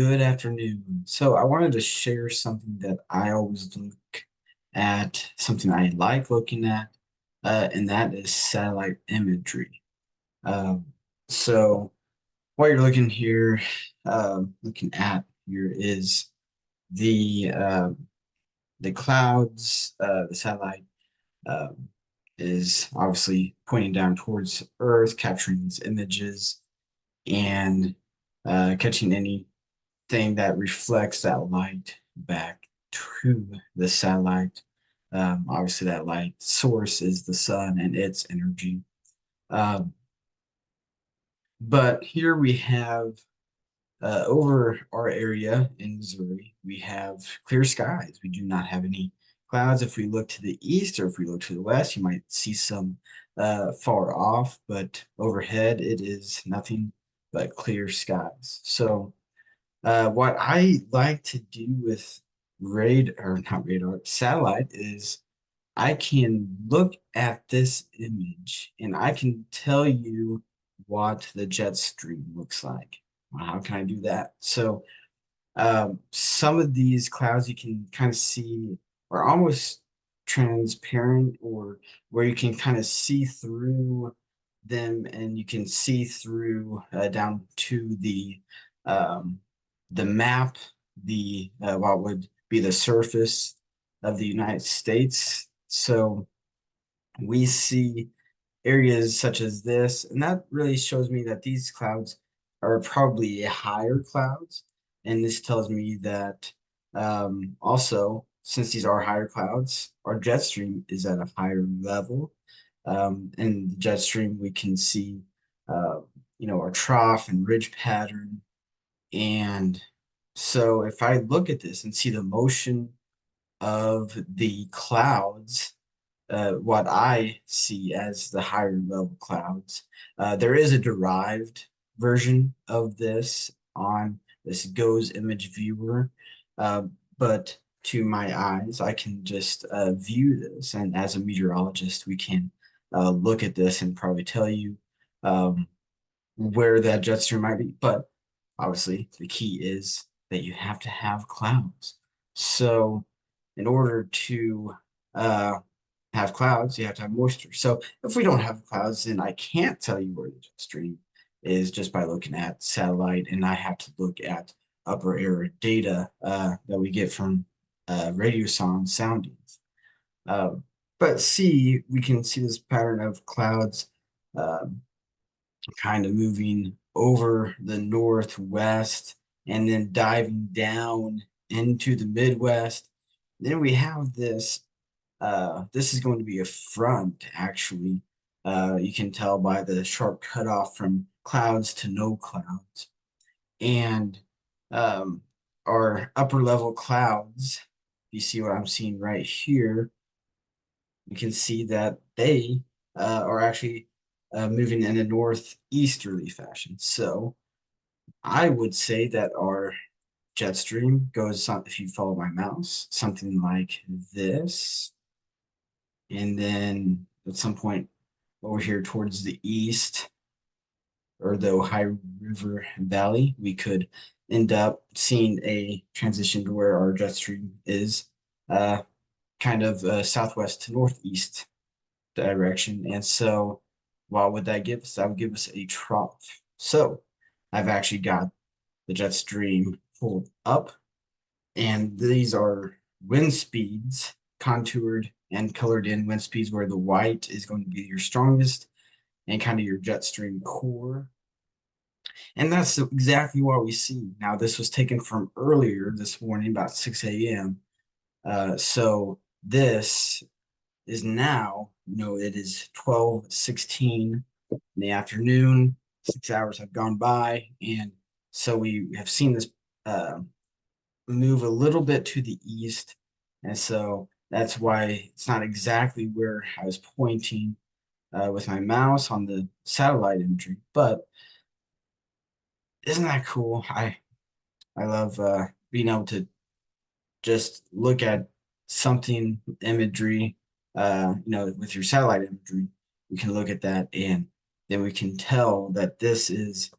Good afternoon. So I wanted to share something that I always look at, something I like looking at, and that is satellite imagery. Um, so what you're looking at here is the the clouds. The satellite um, is obviously pointing down towards Earth, capturing these images and catching any thing that reflects that light back to the satellite. Obviously, that light source is the sun and its energy. Um, but here we have over our area in Missouri, we have clear skies. We do not have any clouds. If we look to the east or if we look to the west, you might see some far off, but overhead it is nothing but clear skies. So what I like to do with not radar, satellite is I can look at this image and I can tell you what the jet stream looks like. Well, how can I do that? So some of these clouds you can kind of see are almost transparent or where you can kind of see through them and you can see through down to um, the map, the what would be the surface of the United States. So we see areas such as this, and that really shows me that these clouds are probably higher clouds. And this tells me that also, since these are higher clouds, our jet stream is at a higher level. In the jet stream, we can see, uh, our trough and ridge pattern. And so if I look at this and see the motion of the clouds, what I see as the higher level clouds. There is a derived version of this on this GOES image viewer, uh, but to my eyes, I can just view this. And as a meteorologist, we can look at this and probably tell you um, where that jet stream might be. But obviously, the key is that you have to have clouds. So, in order to uh, have clouds, you have to have moisture. So if we don't have clouds, then I can't tell you where the jet stream is just by looking at satellite, and I have to look at upper air data that we get from radio soundings. Uh, but see, we can see this pattern of clouds um, kind of moving over the northwest and then diving down into the Midwest. Then we have this is going to be a front, actually. You can tell by the sharp cutoff from clouds to no clouds. And um, our upper level clouds, you see what I'm seeing right here, you can see that they are actually moving in a northeasterly fashion. So I would say that our jet stream goes, if you follow my mouse, something like this. And then at some point over here towards the east or the Ohio River Valley, we could end up seeing a transition to where our jet stream is uh, kind of southwest to northeast direction. And so, what would that give us? That would give us a trough. So, I've actually got the jet stream pulled up, and these are wind speeds contoured and colored in wind speeds where the white is going to be your strongest and kind of your jet stream core. And that's exactly what we see. Now, this was taken from earlier this morning, about 6 a.m. So this is now, it is 12:16 in the afternoon. 6 hours have gone by. And so we have seen this uh, move a little bit to the east. And so that's why it's not exactly where I was pointing with my mouse on the satellite imagery. But isn't that cool? I love being able to just look at something imagery, with your satellite imagery. We can look at that and then we can tell that this is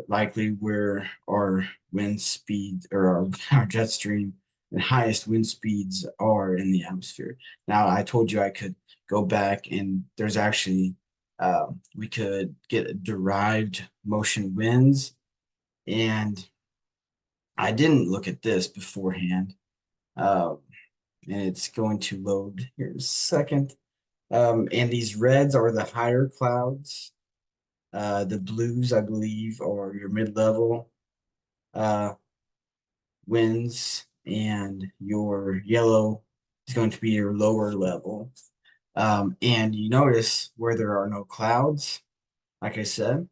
likely where our wind speed or our jet stream and highest wind speeds are in the atmosphere. Now, I told you I could go back and there's actually we could get derived motion winds, and I didn't look at this beforehand, um, and it's going to load here in a second. And these reds are the higher clouds. The blues, I believe, are your mid-level uh, winds, and your yellow is going to be your lower level. And you notice where there are no clouds, like I said,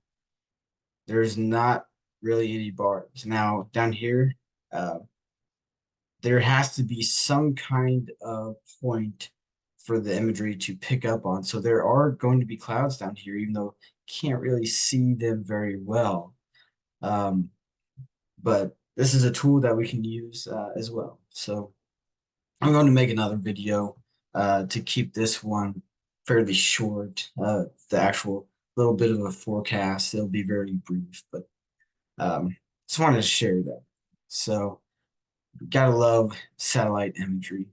there's not really any bars. Now, down here, uh, there has to be some kind of point for the imagery to pick up on. So there are going to be clouds down here, even though you can't really see them very well. Um, but this is a tool that we can use as well. So I'm going to make another video to keep this one fairly short. The actual little bit of a forecast, it'll be very brief, but just wanted to share that. So gotta love satellite imagery.